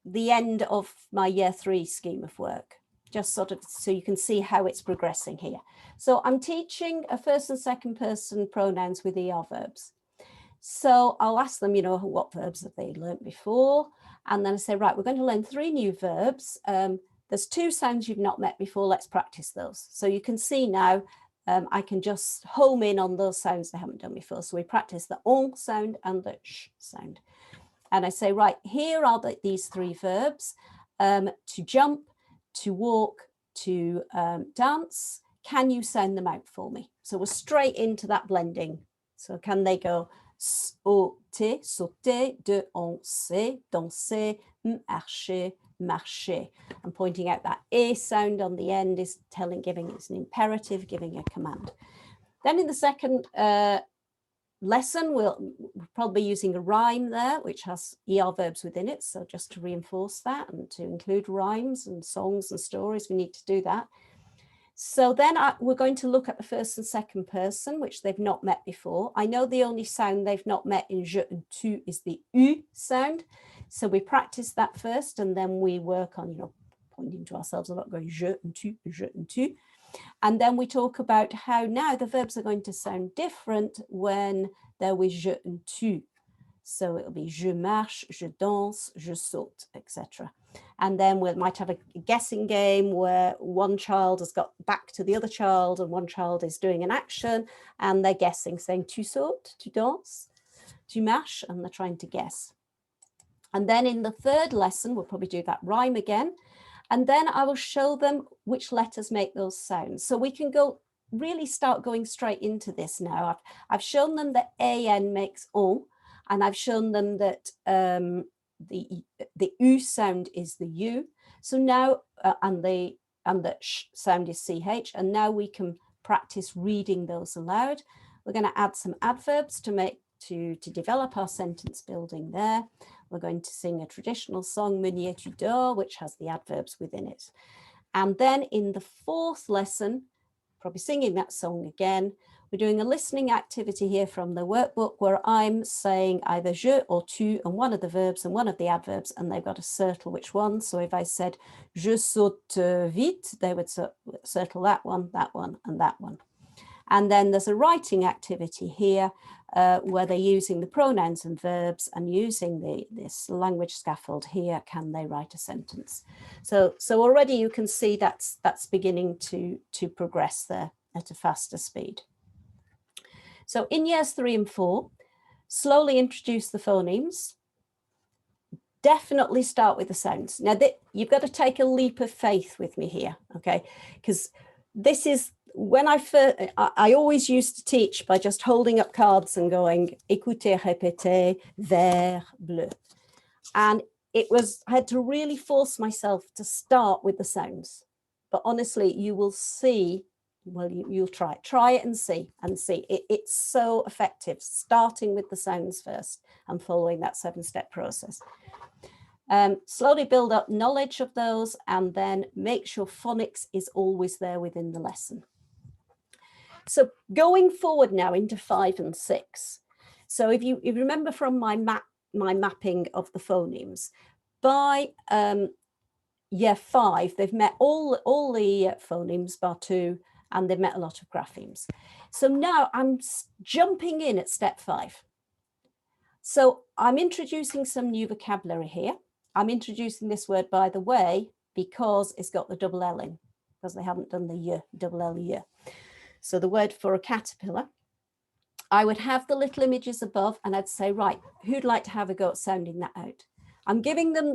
the end of my Year 3 scheme of work, just sort of so you can see how it's progressing here. So I'm teaching a first and second person pronouns with ER verbs. So I'll ask them, you know, what verbs have they learnt before? And then I say, right, we're going to learn 3 new verbs. There's 2 sounds you've not met before. Let's practice those. So you can see now I can just home in on those sounds they haven't done before. So we practice the on sound and the sh sound. And I say, right, here are these 3 verbs: to jump, to walk, to dance. Can you sound them out for me? So we're straight into that blending. So can they go sauter, sauter, danser, danser, marcher, marcher. I'm pointing out that a sound on the end is giving it's an imperative, giving a command. Then in the second lesson, we'll probably be using a rhyme there, which has ER verbs within it. So just to reinforce that and to include rhymes and songs and stories, we need to do that. So then we're going to look at the first and second person, which they've not met before. I know the only sound they've not met in je and tu is the U sound. So we practice that first, and then we work on, you know, pointing to ourselves a lot, going je and tu, je and tu. And then we talk about how now the verbs are going to sound different when they're with je and tu. So it'll be je marche, je danse, je saute, etc. And then we might have a guessing game where one child has got back to the other child and one child is doing an action and they're guessing, saying tu sautes, tu danses, tu marches, and they're trying to guess. And then in the third lesson, we'll probably do that rhyme again. And then I will show them which letters make those sounds. So we can really start going straight into this now. I've shown them that AN makes on, and I've shown them that the U sound is the U. So now, and the sh sound is CH, and now we can practice reading those aloud. We're going to add some adverbs to develop our sentence building there. We're going to sing a traditional song, Meunier tu dors, which has the adverbs within it. And then in the fourth lesson, probably singing that song again, we're doing a listening activity here from the workbook where I'm saying either je or tu and one of the verbs and one of the adverbs, and they've got to circle which one. So if I said je saute vite, they would circle that one, and that one. And then there's a writing activity here where they're using the pronouns and verbs and using this language scaffold here. Can they write a sentence? So already you can see that's beginning to progress there at a faster speed. So in years 3 and 4, slowly introduce the phonemes. Definitely start with the sounds. Now, you've got to take a leap of faith with me here, okay? Because this is, when I always used to teach by just holding up cards and going, écoutez, répétez, vert, bleu. And I had to really force myself to start with the sounds. But honestly, you will see, well, you'll try it and see. It's so effective, starting with the sounds first and following that 7-step process. Slowly build up knowledge of those, and then make sure phonics is always there within the lesson. So going forward now into 5 and 6. So if you remember from my mapping of the phonemes, by year 5, they've met all the phonemes bar 2, and they've met a lot of graphemes. So now I'm jumping in at step 5. So I'm introducing some new vocabulary here. I'm introducing this word, by the way, because it's got the double L in, because they haven't done the y, double L, y. So the word for a caterpillar, I would have the little images above, and I'd say, right, who'd like to have a go at sounding that out? I'm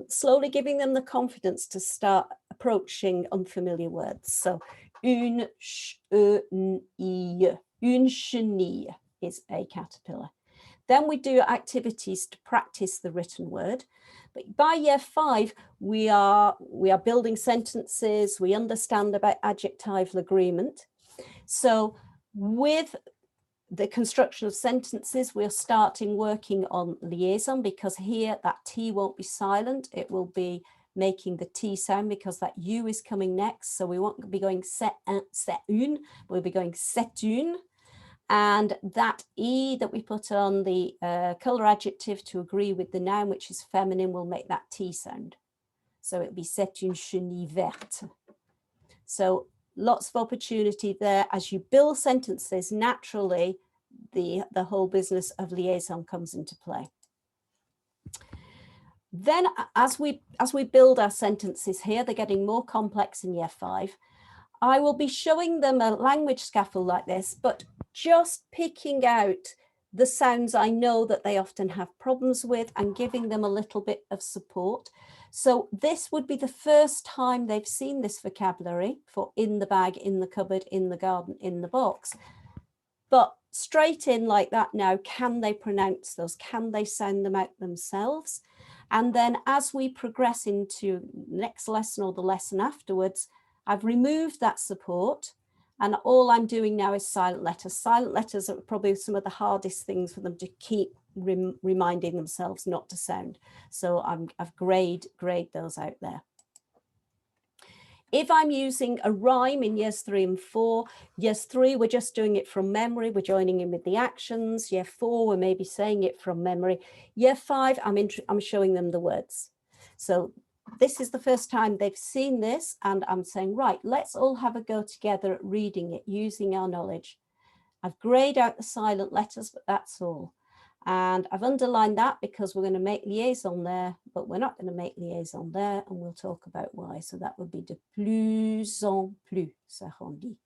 slowly giving them the confidence to start approaching unfamiliar words. So une chenille. Une chenille is a caterpillar. Then we do activities to practice the written word. But by year 5, we are building sentences. We understand about adjectival agreement. So with the construction of sentences, we're starting working on liaison, because here that T won't be silent. It will be making the T sound, because that U is coming next. So we won't be going c'est un, c'est une, we'll be going c'est une. And that E that we put on the color adjective to agree with the noun, which is feminine, will make that T sound. So it'll be c'est une chenille verte. So lots of opportunity there. As you build sentences, naturally, the whole business of liaison comes into play. Then as we build our sentences here, they're getting more complex in year 5. I will be showing them a language scaffold like this, but just picking out the sounds I know that they often have problems with and giving them a little bit of support. So this would be the first time they've seen this vocabulary for in the bag, in the cupboard, in the garden, in the box. But straight in like that now, can they pronounce those? Can they sound them out themselves? And then as we progress into next lesson or the lesson afterwards, I've removed that support, and all I'm doing now is silent letters. Silent letters are probably some of the hardest things for them to keep reminding themselves not to sound. So I've grayed those out there. If I'm using a rhyme in years 3 and 4, years 3, we're just doing it from memory. We're joining in with the actions. Year 4, we're maybe saying it from memory. Year 5, I'm showing them the words. So this is the first time they've seen this, and I'm saying, right, let's all have a go together at reading it using our knowledge. I've grayed out the silent letters, but that's all. And I've underlined that because we're going to make liaison there, but we're not going to make liaison there, and we'll talk about why. So that would be de plus en plus s'arrondit.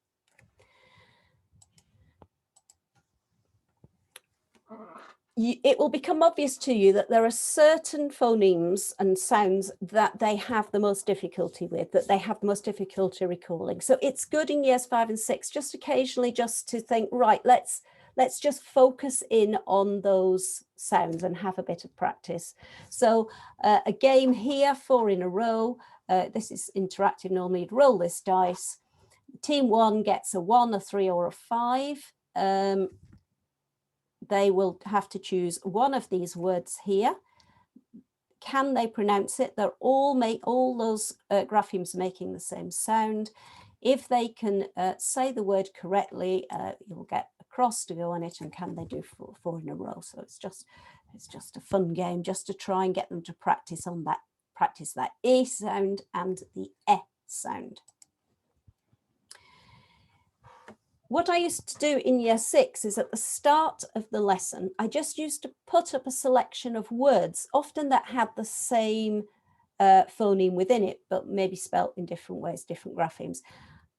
It will become obvious to you that there are certain phonemes and sounds that they have the most difficulty with, that they have the most difficulty recalling. So it's good in years 5 and 6, just occasionally just to think, right, let's just focus in on those sounds and have a bit of practice. So a game here, 4 in a row. This is interactive. Normally you'd roll this dice. Team 1 gets a 1, a 3 or a 5. They will have to choose one of these words here. Can they pronounce it? They're all those graphemes making the same sound. If they can say the word correctly, you'll get a cross to go on it. And can they do 4 in a row? So it's just a fun game, just to try and get them to practice that E sound and the E sound. What I used to do in year 6 is at the start of the lesson, I just used to put up a selection of words, often that had the same phoneme within it, but maybe spelt in different ways, different graphemes,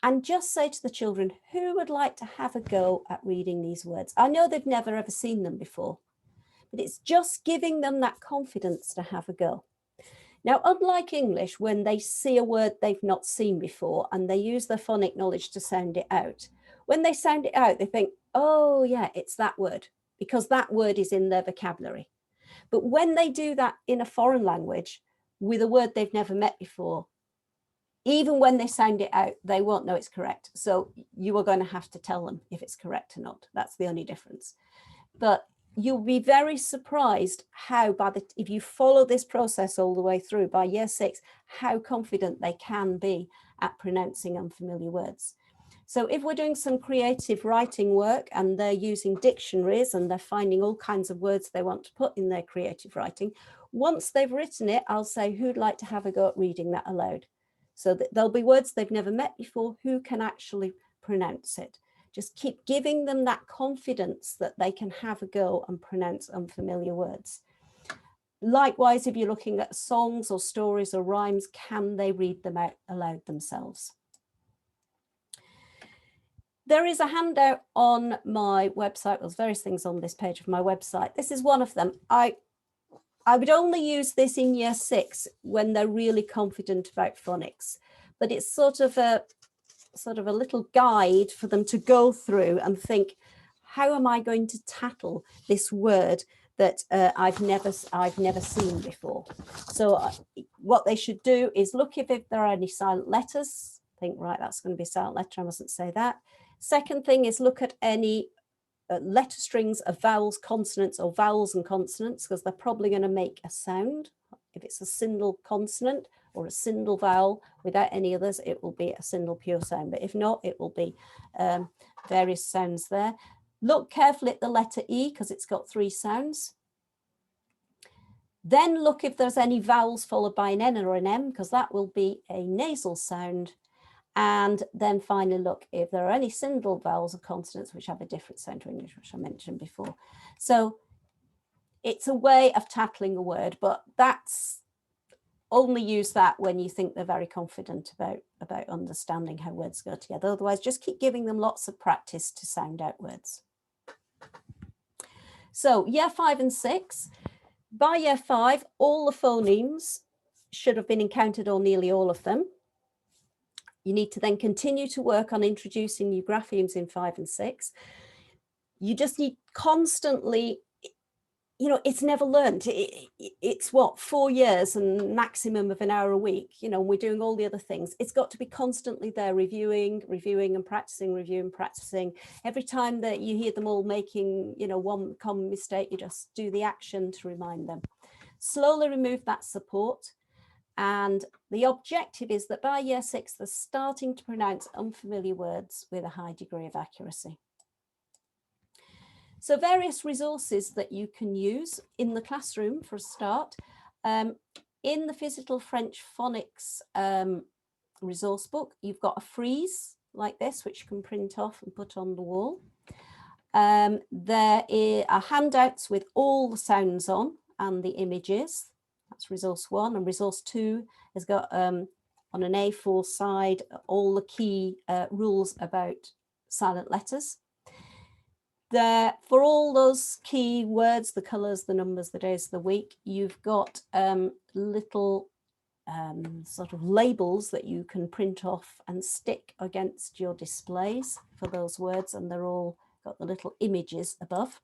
and just say to the children, who would like to have a go at reading these words? I know they've never ever seen them before, but it's just giving them that confidence to have a go. Now, unlike English, when they see a word they've not seen before and they use their phonic knowledge to sound it out, when they sound it out, they think, oh yeah, it's that word, because that word is in their vocabulary. But when they do that in a foreign language with a word they've never met before, even when they sound it out, they won't know it's correct. So you are going to have to tell them if it's correct or not. That's the only difference. But you'll be very surprised how if you follow this process all the way through by year 6, how confident they can be at pronouncing unfamiliar words. So if we're doing some creative writing work and they're using dictionaries and they're finding all kinds of words they want to put in their creative writing, once they've written it, I'll say, who'd like to have a go at reading that aloud? So that there'll be words they've never met before, who can actually pronounce it? Just keep giving them that confidence that they can have a go and pronounce unfamiliar words. Likewise, if you're looking at songs or stories or rhymes, can they read them out aloud themselves? There is a handout on my website. There's various things on this page of my website. This is one of them. I would only use this in year 6 when they're really confident about phonics, but it's sort of a little guide for them to go through and think, how am I going to tackle this word that I've never seen before? So what they should do is look if there are any silent letters. Think, right, that's going to be a silent letter, I mustn't say that. Second thing is look at any letter strings of vowels, consonants, or vowels and consonants, because they're probably going to make a sound. If it's a single consonant or a single vowel without any others, it will be a single pure sound. But if not, it will be various sounds there. Look carefully at the letter E, because it's got 3 sounds. Then look if there's any vowels followed by an N or an M, because that will be a nasal sound. And then finally look if there are any single vowels or consonants which have a different sound to English, which I mentioned before. So it's a way of tackling a word, but that's only use that when you think they're very confident about understanding how words go together. Otherwise, just keep giving them lots of practice to sound out words. So year 5 and 6, by year 5, all the phonemes should have been encountered, or nearly all of them. You need to then continue to work on introducing new graphemes in 5 and 6. You just need constantly, you know, it's never learned. It's what, 4 years and maximum of an hour a week. You know, we're doing all the other things. It's got to be constantly there, reviewing and practicing, reviewing, practicing. Every time that you hear them all making, you know, one common mistake, you just do the action to remind them. Slowly remove that support. And the objective is that by year 6, they're starting to pronounce unfamiliar words with a high degree of accuracy. So various resources that you can use in the classroom for a start. In the Physical French Phonics resource book, you've got a frieze like this, which you can print off and put on the wall. There are handouts with all the sounds on and the images. That's resource 1, and resource 2 has got on an A4 side all the key rules about silent letters. For all those key words, the colours, the numbers, the days of the week, you've got little sort of labels that you can print off and stick against your displays for those words, and they're all got the little images above.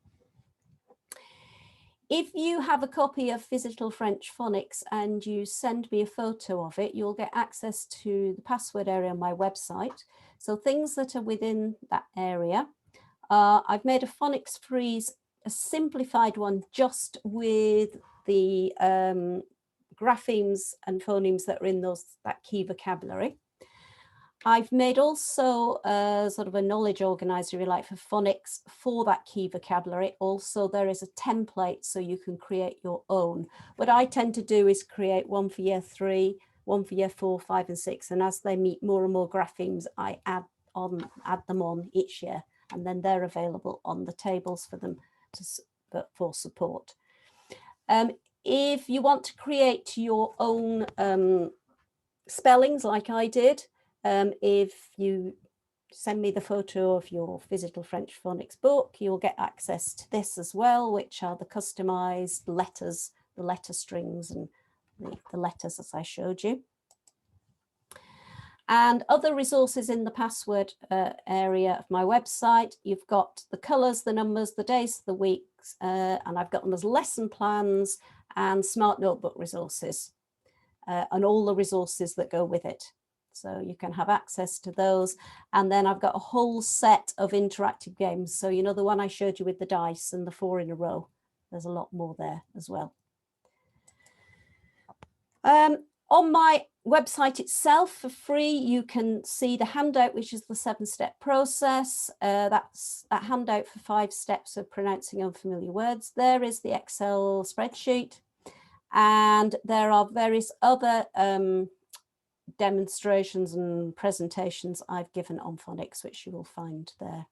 If you have a copy of Physical French Phonics and you send me a photo of it, you'll get access to the password area on my website. So things that are within that area. I've made a phonics frieze, a simplified one, just with the graphemes and phonemes that are in that key vocabulary. I've made also sort of a knowledge organizer, if you like, for phonics for that key vocabulary. Also, there is a template so you can create your own. What I tend to do is create one for year 3, one for year 4, 5 and 6. And as they meet more and more graphemes, I add them on each year. And then they're available on the tables for them for support. If you want to create your own spellings like I did, if you send me the photo of your Physical French Phonics book. You'll get access to this as well, which are the customized letters, the letter strings and the letters as I showed you. And other resources in the password area of my website. You've got the colors, the numbers, the days, the weeks, and I've got them as lesson plans and smart notebook resources and all the resources that go with it. So you can have access to those. And then I've got a whole set of interactive games. So, you know, the one I showed you with the dice and the 4 in a row, there's a lot more there as well. On my website itself for free, you can see the handout, which is the 7-step process. That's that handout for 5 steps of pronouncing unfamiliar words. There is the Excel spreadsheet. And there are various other demonstrations and presentations I've given on phonics, which you will find there.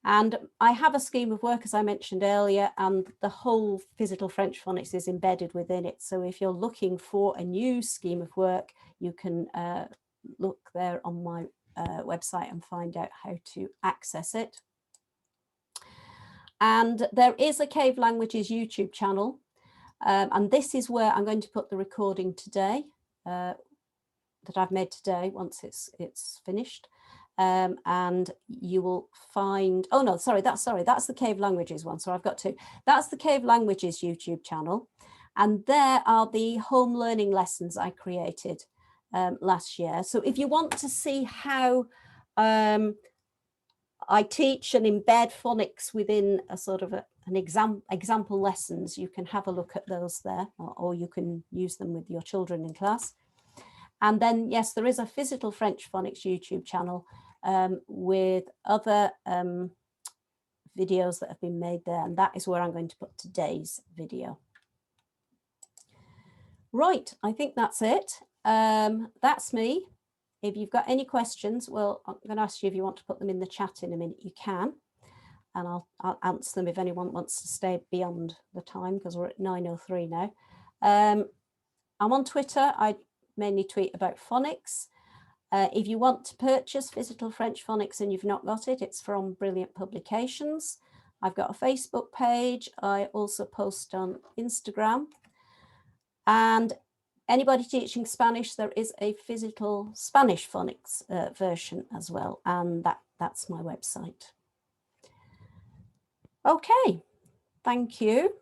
And I have a scheme of work, as I mentioned earlier, and the whole Physical French Phonics is embedded within it. So if you're looking for a new scheme of work, you can look there on my website and find out how to access it. And there is a Cave Languages YouTube channel. And this is where I'm going to put the recording today that I've made today once it's finished. And you will find, oh no, sorry, that's the Cave Languages one. So I've got two. That's the Cave Languages YouTube channel. And there are the home learning lessons I created last year. So if you want to see how I teach and embed phonics within a sort of an example lessons, you can have a look at those there, or you can use them with your children in class. And then, yes, there is a Physical French Phonics YouTube channel with other videos that have been made there. And that is where I'm going to put today's video. Right, I think that's it. That's me. If you've got any questions, well, I'm going to ask you if you want to put them in the chat in a minute, you can. And I'll answer them if anyone wants to stay beyond the time, because we're at 9:03 now. I'm on Twitter. I mainly tweet about phonics. If you want to purchase Physical French Phonics and you've not got it, it's from Brilliant Publications. I've got a Facebook page. I also post on Instagram. And anybody teaching Spanish, there is a Physical Spanish Phonics version as well. And that's my website. Okay, thank you.